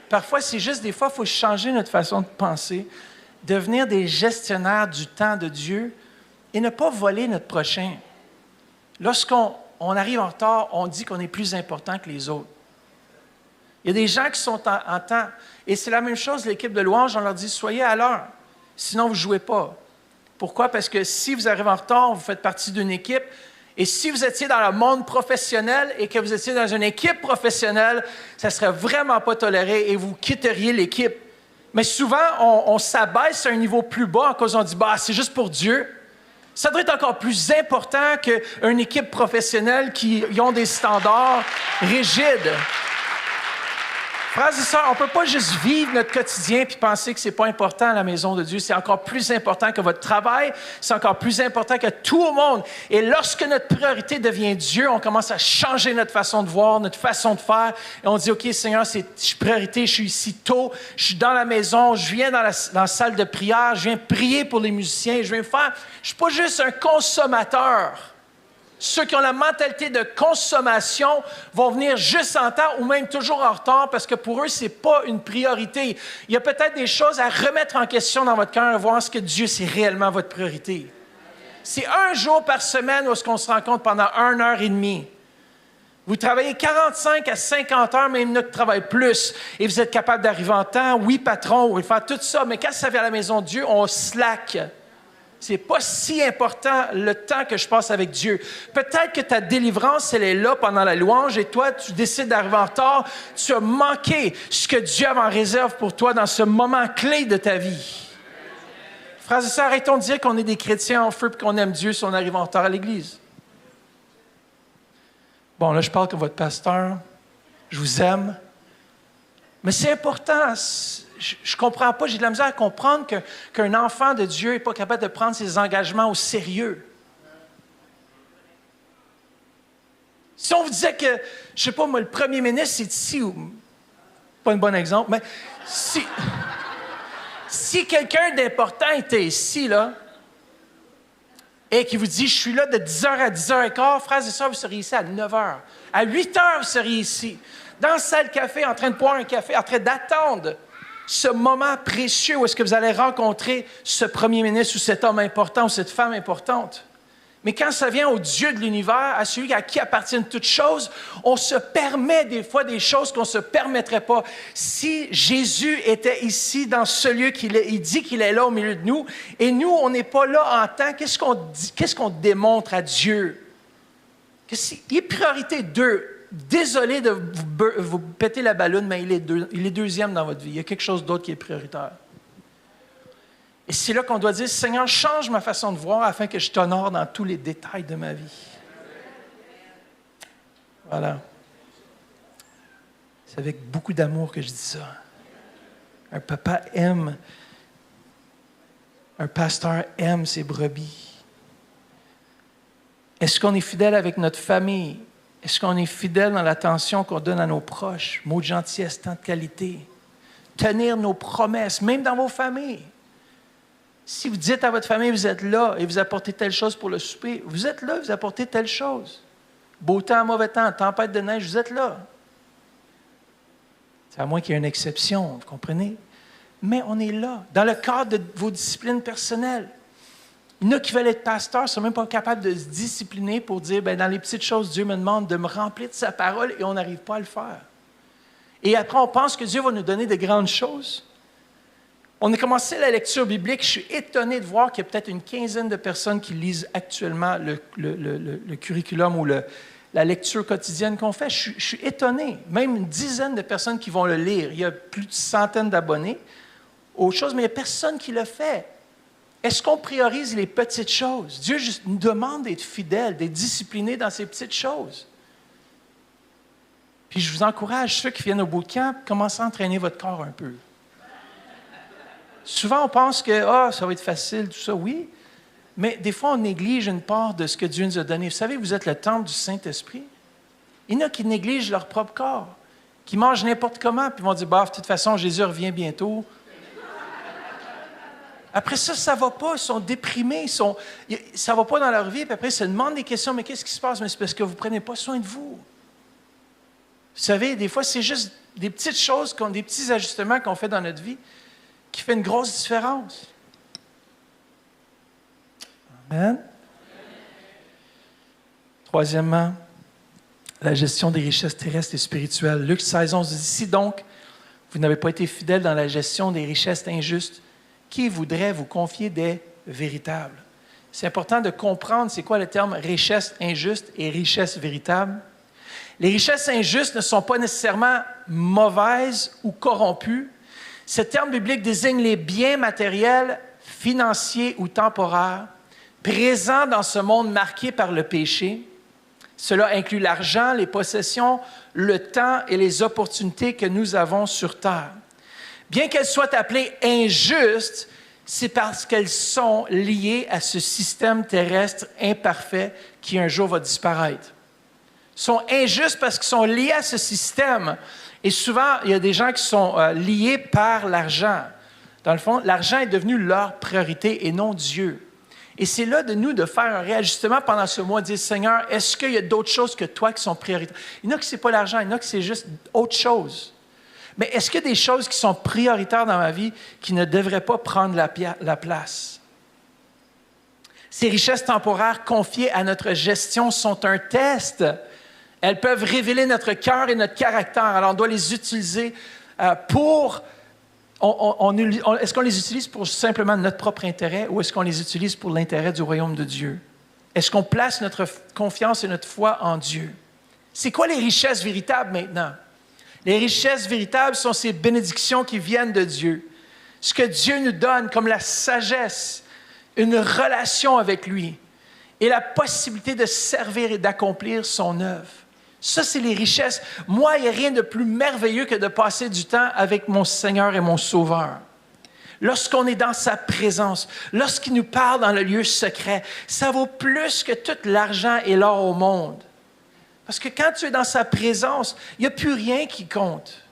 Parfois, c'est juste des fois, il faut changer notre façon de penser, devenir des gestionnaires du temps de Dieu et ne pas voler notre prochain. Lorsqu'on arrive en retard, on dit qu'on est plus important que les autres. Il y a des gens qui sont en temps. Et c'est la même chose, l'équipe de louange, on leur dit, soyez à l'heure, sinon vous ne jouez pas. Pourquoi? Parce que si vous arrivez en retard, vous faites partie d'une équipe. Et si vous étiez dans le monde professionnel et que vous étiez dans une équipe professionnelle, ça ne serait vraiment pas toléré et vous quitteriez l'équipe. Mais souvent, on s'abaisse à un niveau plus bas en cause on dit, c'est juste pour Dieu. Ça doit être encore plus important qu'une équipe professionnelle qui ont des standards rigides. Frères et sœurs, on ne peut pas juste vivre notre quotidien et penser que ce n'est pas important à la maison de Dieu. C'est encore plus important que votre travail. C'est encore plus important que tout le monde. Et lorsque notre priorité devient Dieu, on commence à changer notre façon de voir, notre façon de faire. Et on dit, OK, Seigneur, c'est priorité. Je suis ici tôt. Je suis dans la maison. Je viens dans la salle de prière. Je viens prier pour les musiciens. Je ne suis pas juste un consommateur. Ceux qui ont la mentalité de consommation vont venir juste en temps ou même toujours en retard parce que pour eux, ce n'est pas une priorité. Il y a peut-être des choses à remettre en question dans votre cœur et voir ce que Dieu, c'est réellement votre priorité. C'est un jour par semaine où est-ce qu'on se rencontre pendant 1h30. Vous travaillez 45 à 50 heures, même nous qui travaillent plus, et vous êtes capable d'arriver en temps. Oui, patron, vous faire tout ça, mais quand ça vient à la maison de Dieu, on slack. C'est pas si important le temps que je passe avec Dieu. Peut-être que ta délivrance, elle est là pendant la louange et toi, tu décides d'arriver en retard. Tu as manqué ce que Dieu avait en réserve pour toi dans ce moment clé de ta vie. Frères et sœurs, arrêtons de dire qu'on est des chrétiens en feu et qu'on aime Dieu si on arrive en retard à l'église. Bon, là, je parle comme votre pasteur. Je vous aime. Mais c'est important. Je ne comprends pas, j'ai de la misère à comprendre qu'un enfant de Dieu n'est pas capable de prendre ses engagements au sérieux. Si on vous disait que, je ne sais pas, moi, le premier ministre, c'est ici, ou pas un bon exemple, mais si quelqu'un d'important était ici, là, et qui vous dit, je suis là de 10h à 10h15, frères et sœurs, vous seriez ici à 9h. À 8h, vous seriez ici, dans la salle café, en train de boire un café, en train d'attendre ce moment précieux où est-ce que vous allez rencontrer ce premier ministre ou cet homme important ou cette femme importante. Mais quand ça vient au Dieu de l'univers, à celui à qui appartiennent toutes choses, on se permet des fois des choses qu'on ne se permettrait pas. Si Jésus était ici dans ce lieu, il dit qu'il est là au milieu de nous, et nous, on n'est pas là en temps, qu'est-ce qu'on démontre à Dieu? Il est priorité 2. Désolé de vous péter la balloune, mais il est deuxième dans votre vie. Il y a quelque chose d'autre qui est prioritaire. Et c'est là qu'on doit dire, Seigneur, change ma façon de voir afin que je t'honore dans tous les détails de ma vie. Voilà. C'est avec beaucoup d'amour que je dis ça. Un papa aime, un pasteur aime ses brebis. Est-ce qu'on est fidèle avec notre famille? Est-ce qu'on est fidèle dans l'attention qu'on donne à nos proches? Mots de gentillesse, temps de qualité. Tenir nos promesses, même dans vos familles. Si vous dites à votre famille, vous êtes là et vous apportez telle chose pour le souper, vous êtes là, vous apportez telle chose. Beau temps, mauvais temps, tempête de neige, vous êtes là. C'est à moins qu'il y ait une exception, vous comprenez? Mais on est là, dans le cadre de vos disciplines personnelles. Il y en a qui veulent être pasteurs, ne sont même pas capables de se discipliner pour dire, dans les petites choses, Dieu me demande de me remplir de sa parole et on n'arrive pas à le faire. Et après, on pense que Dieu va nous donner de grandes choses. On a commencé la lecture biblique. Je suis étonné de voir qu'il y a peut-être une quinzaine de personnes qui lisent actuellement le curriculum ou la lecture quotidienne qu'on fait. Je suis étonné. Même une dizaine de personnes qui vont le lire. Il y a plus de centaines d'abonnés. Autre chose, mais il n'y a personne qui le fait. Est-ce qu'on priorise les petites choses? Dieu nous demande d'être fidèles, d'être disciplinés dans ces petites choses. Puis je vous encourage, ceux qui viennent au bootcamp, commencez à entraîner votre corps un peu. Souvent, on pense que ça va être facile, tout ça, oui. Mais des fois, on néglige une part de ce que Dieu nous a donné. Vous savez, vous êtes le temple du Saint-Esprit. Il y en a qui négligent leur propre corps, qui mangent n'importe comment, puis vont dire, de toute façon, Jésus revient bientôt. Après ça ne va pas, ils sont déprimés, ça ne va pas dans leur vie, puis après, ils se demandent des questions, mais qu'est-ce qui se passe? Mais c'est parce que vous ne prenez pas soin de vous. Vous savez, des fois, c'est juste des petites choses, des petits ajustements qu'on fait dans notre vie qui fait une grosse différence. Amen. Troisièmement, la gestion des richesses terrestres et spirituelles. Luc 16:11 dit, si donc vous n'avez pas été fidèles dans la gestion des richesses injustes, qui voudrait vous confier des véritables? C'est important de comprendre c'est quoi le terme richesse injuste et richesse véritable. Les richesses injustes ne sont pas nécessairement mauvaises ou corrompues. Ce terme biblique désigne les biens matériels, financiers ou temporaires présents dans ce monde marqué par le péché. Cela inclut l'argent, les possessions, le temps et les opportunités que nous avons sur terre. Bien qu'elles soient appelées injustes, c'est parce qu'elles sont liées à ce système terrestre imparfait qui un jour va disparaître. Elles sont injustes parce qu'elles sont liées à ce système. Et souvent, il y a des gens qui sont liés par l'argent. Dans le fond, l'argent est devenu leur priorité et non Dieu. Et c'est là de nous de faire un réajustement pendant ce mois, de dire, Seigneur, est-ce qu'il y a d'autres choses que toi qui sont prioritaires? Il y en a qui ce n'est pas l'argent, il y en a qui c'est juste autre chose. Mais est-ce qu'il y a des choses qui sont prioritaires dans ma vie qui ne devraient pas prendre la place? Ces richesses temporaires confiées à notre gestion sont un test. Elles peuvent révéler notre cœur et notre caractère. Alors, on doit les utiliser pour... est-ce qu'on les utilise pour simplement notre propre intérêt ou est-ce qu'on les utilise pour l'intérêt du royaume de Dieu? Est-ce qu'on place notre confiance et notre foi en Dieu? C'est quoi les richesses véritables maintenant? Les richesses véritables sont ces bénédictions qui viennent de Dieu. Ce que Dieu nous donne comme la sagesse, une relation avec lui et la possibilité de servir et d'accomplir son œuvre. Ça, c'est les richesses. Moi, il n'y a rien de plus merveilleux que de passer du temps avec mon Seigneur et mon Sauveur. Lorsqu'on est dans sa présence, lorsqu'il nous parle dans le lieu secret, ça vaut plus que tout l'argent et l'or au monde. Parce que quand tu es dans sa présence, il n'y a plus rien qui compte.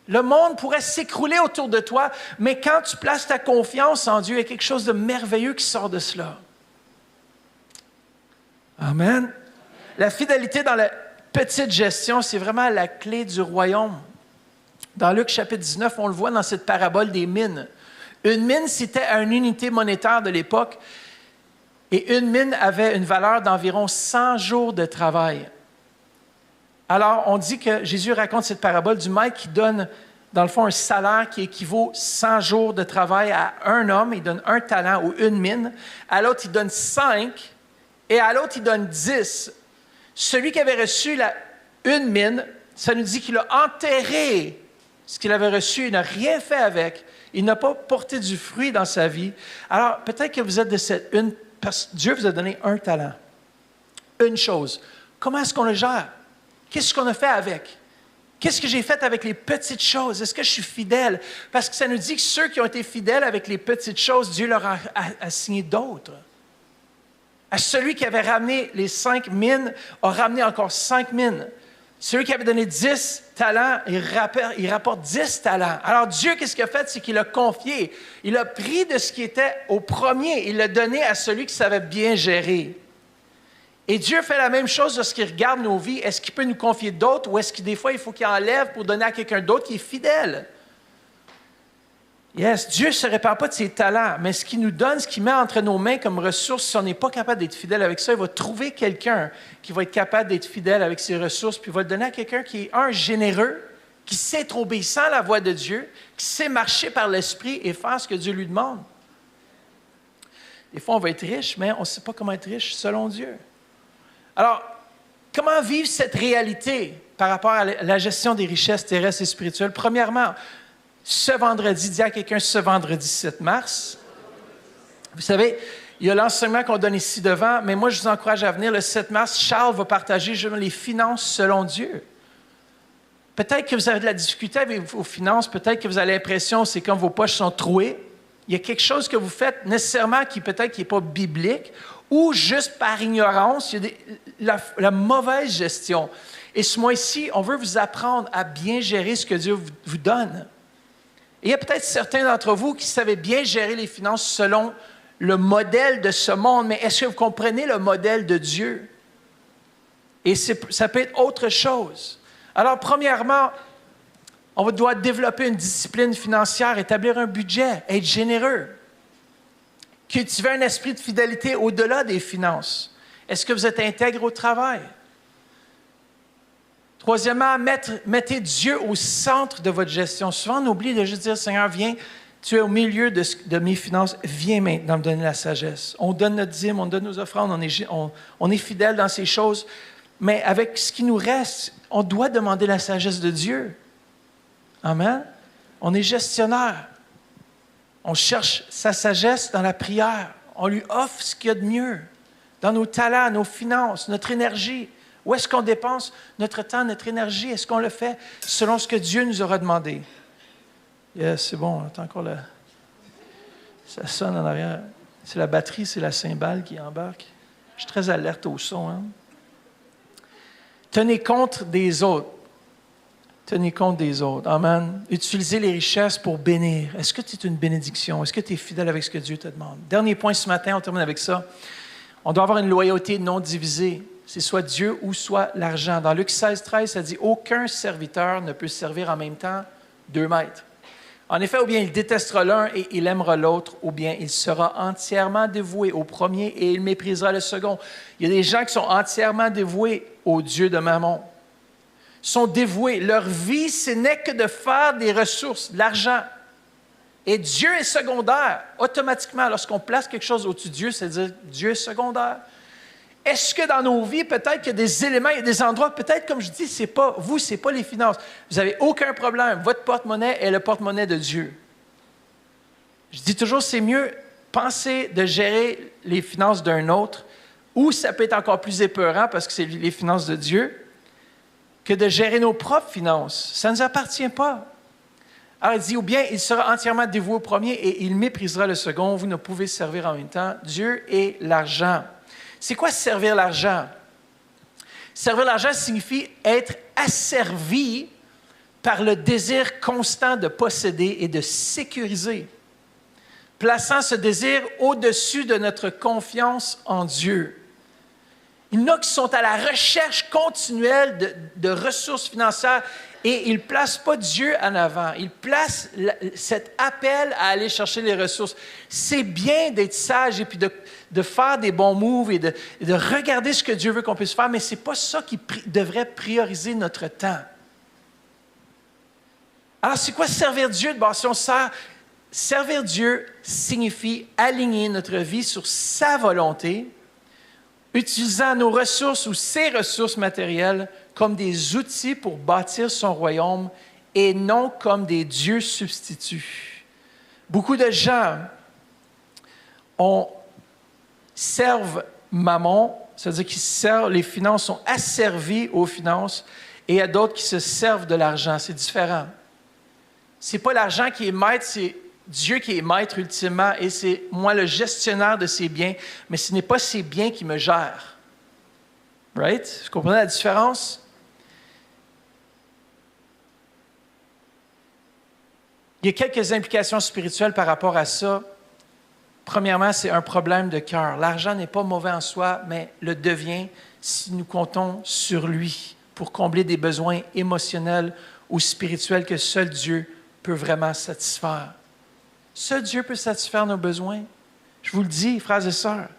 Le monde pourrait s'écrouler autour de toi, mais quand tu places ta confiance en Dieu, il y a quelque chose de merveilleux qui sort de cela. Amen. La fidélité dans la petite gestion, c'est vraiment la clé du royaume. Dans Luc chapitre 19, on le voit dans cette parabole des mines. Une mine, c'était une unité monétaire de l'époque, et une mine avait une valeur d'environ 100 jours de travail. Alors, on dit que Jésus raconte cette parabole du maître qui donne, dans le fond, un salaire qui équivaut 100 jours de travail à un homme. Il donne un talent ou une mine. À l'autre, il donne 5. Et à l'autre, il donne 10. Celui qui avait reçu une mine, ça nous dit qu'il a enterré ce qu'il avait reçu. Il n'a rien fait avec. Il n'a pas porté du fruit dans sa vie. Alors, peut-être que vous êtes de cette une, parce que Dieu vous a donné un talent. Une chose. Comment est-ce qu'on le gère? Qu'est-ce qu'on a fait avec? Qu'est-ce que j'ai fait avec les petites choses? Est-ce que je suis fidèle? Parce que ça nous dit que ceux qui ont été fidèles avec les petites choses, Dieu leur a assigné d'autres. À celui qui avait ramené les 5 mines, a ramené encore 5 mines. Celui qui avait donné 10 talents, il rapporte 10 talents. Alors Dieu, qu'est-ce qu'il a fait? C'est qu'il a confié. Il a pris de ce qui était au premier, il l'a donné à celui qui savait bien gérer. Et Dieu fait la même chose lorsqu'il regarde nos vies. Est-ce qu'il peut nous confier d'autres ou est-ce que des fois, il faut qu'il enlève pour donner à quelqu'un d'autre qui est fidèle? Yes, Dieu ne se répand pas de ses talents, mais ce qu'il nous donne, ce qu'il met entre nos mains comme ressources, si on n'est pas capable d'être fidèle avec ça, il va trouver quelqu'un qui va être capable d'être fidèle avec ses ressources, puis il va le donner à quelqu'un qui est, généreux, qui sait être obéissant à la voix de Dieu, qui sait marcher par l'Esprit et faire ce que Dieu lui demande. Des fois, on va être riche, mais on ne sait pas comment être riche selon Dieu. Alors, Comment vivre cette réalité par rapport à la gestion des richesses terrestres et spirituelles? Premièrement, ce vendredi, dis à quelqu'un ce vendredi 7 mars. Vous savez, il y a l'enseignement qu'on donne ici devant, mais moi, je vous encourage à venir le 7 mars. Charles va partager justement les finances selon Dieu. Peut-être que vous avez de la difficulté avec vos finances, peut-être que vous avez l'impression que c'est comme vos poches sont trouées. Il y a quelque chose que vous faites nécessairement qui peut-être qui n'est pas biblique ou juste par ignorance, il y a la mauvaise gestion. Et ce mois-ci, on veut vous apprendre à bien gérer ce que Dieu vous donne. Et il y a peut-être certains d'entre vous qui savaient bien gérer les finances selon le modèle de ce monde, mais est-ce que vous comprenez le modèle de Dieu? Et ça peut être autre chose. Alors, premièrement, on doit développer une discipline financière, établir un budget, être généreux, cultiver un esprit de fidélité au-delà des finances. Est-ce que vous êtes intègre au travail? Troisièmement, mettez Dieu au centre de votre gestion. Souvent, on oublie de juste dire, Seigneur, viens, tu es au milieu de mes finances, viens maintenant me donner la sagesse. On donne notre dîme, on donne nos offrandes, on est fidèle dans ces choses, mais avec ce qui nous reste, on doit demander la sagesse de Dieu. Amen. On est gestionnaire. On cherche sa sagesse dans la prière. On lui offre ce qu'il y a de mieux dans nos talents, nos finances, notre énergie. Où est-ce qu'on dépense notre temps, notre énergie? Est-ce qu'on le fait selon ce que Dieu nous aura demandé? Yes, c'est bon, attends encore là. Ça sonne en arrière. C'est la batterie, c'est la cymbale qui embarque. Je suis très alerte au son. Hein? Tenez compte des autres. Tenez compte des autres. Amen. Utilisez les richesses pour bénir. Est-ce que tu es une bénédiction? Est-ce que tu es fidèle avec ce que Dieu te demande? Dernier point ce matin, on termine avec ça. On doit avoir une loyauté non divisée. C'est soit Dieu ou soit l'argent. Dans Luc 16, 13, ça dit « Aucun serviteur ne peut servir en même temps 2 maîtres. » En effet, ou bien il détestera l'un et il aimera l'autre, ou bien il sera entièrement dévoué au premier et il méprisera le second. Il y a des gens qui sont entièrement dévoués au Dieu de Mammon. Sont dévoués. Leur vie, ce n'est que de faire des ressources, de l'argent. Et Dieu est secondaire. Automatiquement, lorsqu'on place quelque chose au-dessus de Dieu, c'est-à-dire Dieu est secondaire. Est-ce que dans nos vies, peut-être qu'il y a des éléments, il y a des endroits, peut-être, comme je dis, c'est pas les finances. Vous n'avez aucun problème. Votre porte-monnaie est le porte-monnaie de Dieu. Je dis toujours, c'est mieux penser de gérer les finances d'un autre, ou ça peut être encore plus épeurant parce que c'est les finances de Dieu, que de gérer nos propres finances. Ça ne nous appartient pas. Alors, il dit, ou bien il sera entièrement dévoué au premier et il méprisera le second. Vous ne pouvez servir en même temps Dieu et l'argent. C'est quoi servir l'argent? Servir l'argent signifie être asservi par le désir constant de posséder et de sécuriser, plaçant ce désir au-dessus de notre confiance en Dieu. Il y en a qui sont à la recherche continuelle de ressources financières et ils ne placent pas Dieu en avant. Ils placent cet appel à aller chercher les ressources. C'est bien d'être sage et puis de faire des bons moves et de regarder ce que Dieu veut qu'on puisse faire, mais ce n'est pas ça qui devrait prioriser notre temps. Alors, c'est quoi servir Dieu? Bon, si on servir Dieu signifie aligner notre vie sur sa volonté, utilisant nos ressources ou ses ressources matérielles comme des outils pour bâtir son royaume et non comme des dieux substituts. Beaucoup de gens servent Mammon, c'est-à-dire qu'ils servent, les finances sont asservies aux finances, et il y a d'autres qui se servent de l'argent. C'est différent. Ce n'est pas l'argent qui est maître, c'est Dieu qui est maître ultimement, et c'est moi le gestionnaire de ces biens, mais ce n'est pas ces biens qui me gèrent. Right? Vous comprenez la différence? Il y a quelques implications spirituelles par rapport à ça. Premièrement, c'est un problème de cœur. L'argent n'est pas mauvais en soi, mais le devient si nous comptons sur lui pour combler des besoins émotionnels ou spirituels que seul Dieu peut vraiment satisfaire. Seul Dieu peut satisfaire nos besoins. Je vous le dis, frères et sœurs.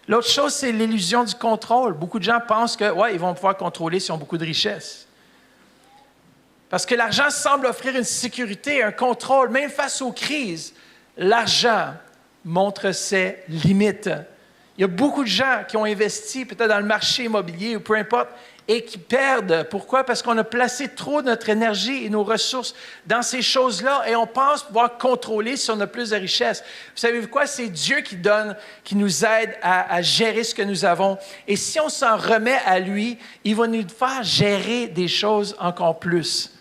L'autre chose, c'est l'illusion du contrôle. Beaucoup de gens pensent que, ils vont pouvoir contrôler s'ils ont beaucoup de richesses. Parce que l'argent semble offrir une sécurité, un contrôle, même face aux crises. L'argent montre ses limites. Il y a beaucoup de gens qui ont investi peut-être dans le marché immobilier ou peu importe et qui perdent. Pourquoi? Parce qu'on a placé trop notre énergie et nos ressources dans ces choses-là et on pense pouvoir contrôler si on a plus de richesse. Vous savez quoi? C'est Dieu qui donne, qui nous aide à gérer ce que nous avons. Et si on s'en remet à lui, il va nous faire gérer des choses encore plus.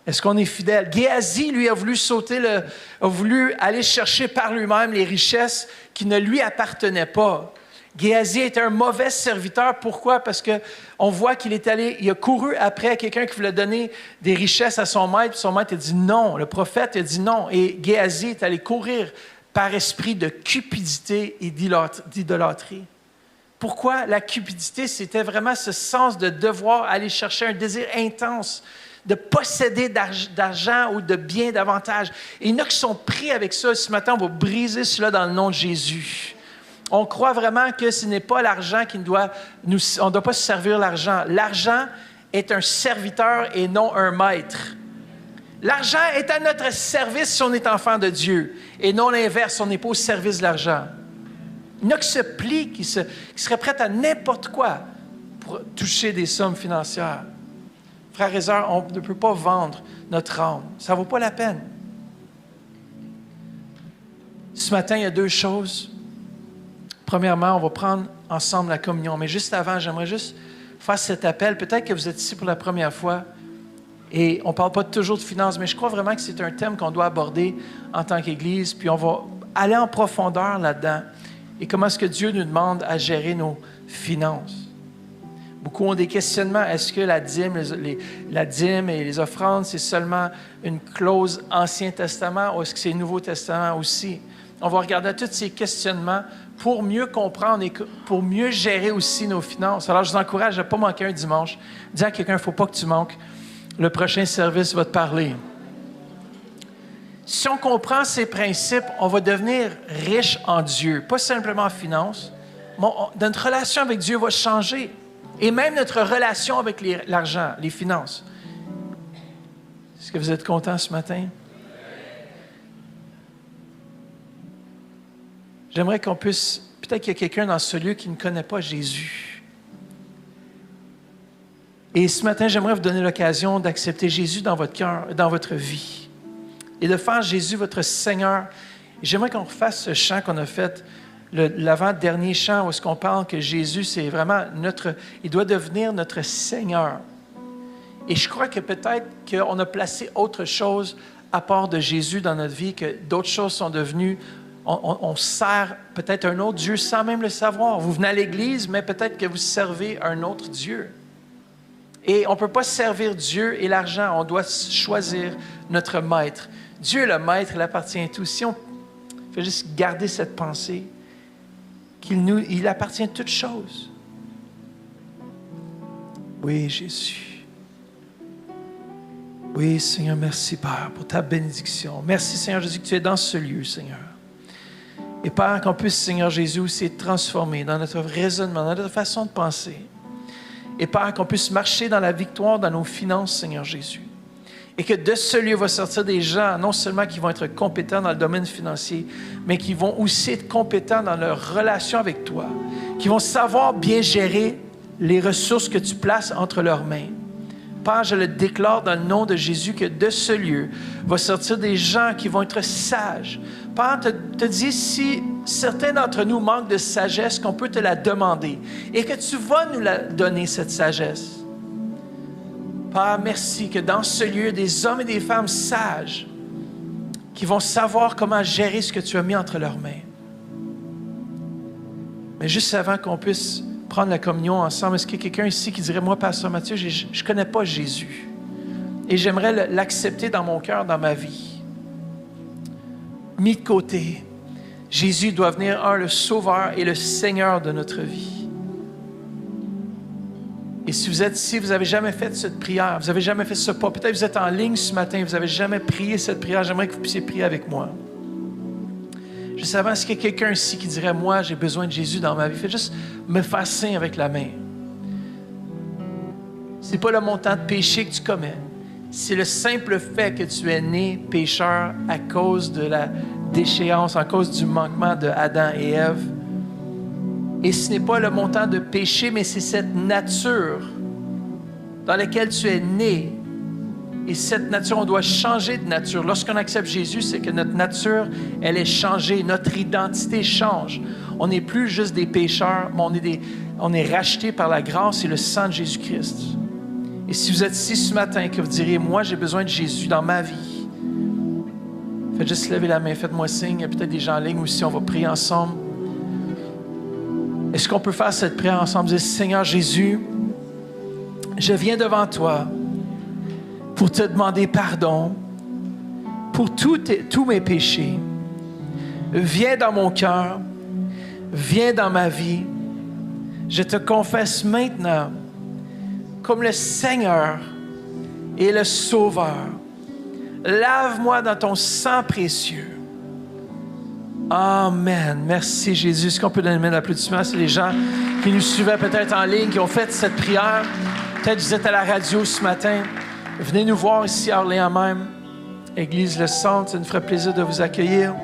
Est-ce qu'on est fidèle? Géasi, lui, a voulu aller chercher par lui-même les richesses qui ne lui appartenaient pas. Géasi était un mauvais serviteur. Pourquoi? Parce qu'on voit qu'il a couru après quelqu'un qui voulait donner des richesses à son maître. Puis son maître a dit non. Le prophète a dit non. Et Géasi est allé courir par esprit de cupidité et d'idolâtrie. Pourquoi? La cupidité, c'était vraiment ce sens de devoir aller chercher un désir intense de posséder d'argent ou de biens davantage. Et il y en a qui sont pris avec ça. Ce matin, on va briser cela dans le nom de Jésus. On croit vraiment que ce n'est pas l'argent on ne doit pas se servir l'argent. L'argent est un serviteur et non un maître. L'argent est à notre service si on est enfant de Dieu et non l'inverse, on n'est pas au service de l'argent. Il y en a qui se plient, qui seraient prêts à n'importe quoi pour toucher des sommes financières. Frères et sœurs, on ne peut pas vendre notre âme. Ça ne vaut pas la peine. Ce matin, il y a deux choses. Premièrement, on va prendre ensemble la communion. Mais juste avant, j'aimerais juste faire cet appel. Peut-être que vous êtes ici pour la première fois et on ne parle pas toujours de finances, mais je crois vraiment que c'est un thème qu'on doit aborder en tant qu'Église. Puis on va aller en profondeur là-dedans. Et comment est-ce que Dieu nous demande à gérer nos finances? Beaucoup ont des questionnements. Est-ce que la dîme et les offrandes, c'est seulement une clause Ancien Testament ou est-ce que c'est Nouveau Testament aussi? On va regarder tous ces questionnements pour mieux comprendre et pour mieux gérer aussi nos finances. Alors, je vous encourage à ne pas manquer un dimanche. Dis à quelqu'un, il ne faut pas que tu manques. Le prochain service va te parler. Si on comprend ces principes, on va devenir riche en Dieu. Pas simplement en finances. Notre relation avec Dieu va changer. Et même notre relation avec l'argent, les finances. Est-ce que vous êtes contents ce matin? J'aimerais qu'on puisse... Peut-être qu'il y a quelqu'un dans ce lieu qui ne connaît pas Jésus. Et ce matin, j'aimerais vous donner l'occasion d'accepter Jésus dans votre cœur, dans votre vie. Et de faire Jésus votre Seigneur. Et j'aimerais qu'on refasse ce chant qu'on a fait, l'avant-dernier chant où est-ce qu'on parle que Jésus, c'est vraiment il doit devenir notre Seigneur. Et je crois que peut-être qu'on a placé autre chose à part de Jésus dans notre vie, que d'autres choses sont devenues... On sert peut-être un autre Dieu sans même le savoir. Vous venez à l'Église, mais peut-être que vous servez un autre Dieu. Et on ne peut pas servir Dieu et l'argent. On doit choisir notre maître. Dieu est le maître, il appartient à tout. Si on fait juste garder cette pensée, il appartient à toutes choses. Oui, Jésus. Oui, Seigneur, merci, Père, pour ta bénédiction. Merci, Seigneur Jésus, que tu es dans ce lieu, Seigneur. Et Père, qu'on puisse, Seigneur Jésus, aussi être transformé dans notre raisonnement, dans notre façon de penser. Et Père, qu'on puisse marcher dans la victoire dans nos finances, Seigneur Jésus. Et que de ce lieu va sortir des gens, non seulement qui vont être compétents dans le domaine financier, mais qui vont aussi être compétents dans leur relation avec toi, qui vont savoir bien gérer les ressources que tu places entre leurs mains. Père, je le déclare dans le nom de Jésus que de ce lieu va sortir des gens qui vont être sages. Père, te dis si certains d'entre nous manquent de sagesse, qu'on peut te la demander et que tu vas nous la donner, cette sagesse. Père, merci que dans ce lieu, des hommes et des femmes sages qui vont savoir comment gérer ce que tu as mis entre leurs mains. Mais juste avant qu'on puisse prendre la communion ensemble, est-ce qu'il y a quelqu'un ici qui dirait, moi, Pasteur Mathieu, je ne connais pas Jésus et j'aimerais l'accepter dans mon cœur, dans ma vie. Mis de côté, Jésus doit venir, le Sauveur et le Seigneur de notre vie. Et si vous êtes ici, vous n'avez jamais fait cette prière, vous n'avez jamais fait ce pas, peut-être que vous êtes en ligne ce matin, vous n'avez jamais prié cette prière, j'aimerais que vous puissiez prier avec moi. Je savais, est-ce qu'il y a quelqu'un ici qui dirait, moi, j'ai besoin de Jésus dans ma vie? Faites juste me faire signe avec la main. Ce n'est pas le montant de péché que tu commets. C'est le simple fait que tu es né pécheur à cause de la déchéance, à cause du manquement de Adam et Ève. Et ce n'est pas le montant de péché, mais c'est cette nature dans laquelle tu es né. Et cette nature, on doit changer de nature. Lorsqu'on accepte Jésus, c'est que notre nature, elle est changée. Notre identité change. On n'est plus juste des pécheurs, mais on est rachetés par la grâce et le sang de Jésus-Christ. Et si vous êtes ici ce matin, que vous diriez, moi, j'ai besoin de Jésus dans ma vie, faites juste lever la main, faites-moi signe. Il y a peut-être des gens en ligne aussi, on va prier ensemble. Est-ce qu'on peut faire cette prière ensemble? Dire, Seigneur Jésus, je viens devant toi pour te demander pardon pour tous mes péchés. Viens dans mon cœur, viens dans ma vie. Je te confesse maintenant comme le Seigneur et le Sauveur. Lave-moi dans ton sang précieux. Amen. Merci Jésus. Est-ce qu'on peut donner un applaudissement? C'est les gens qui nous suivaient peut-être en ligne, qui ont fait cette prière. Peut-être vous êtes à la radio ce matin. Venez nous voir ici à Orléans même. Église Le Centre, ça nous ferait plaisir de vous accueillir.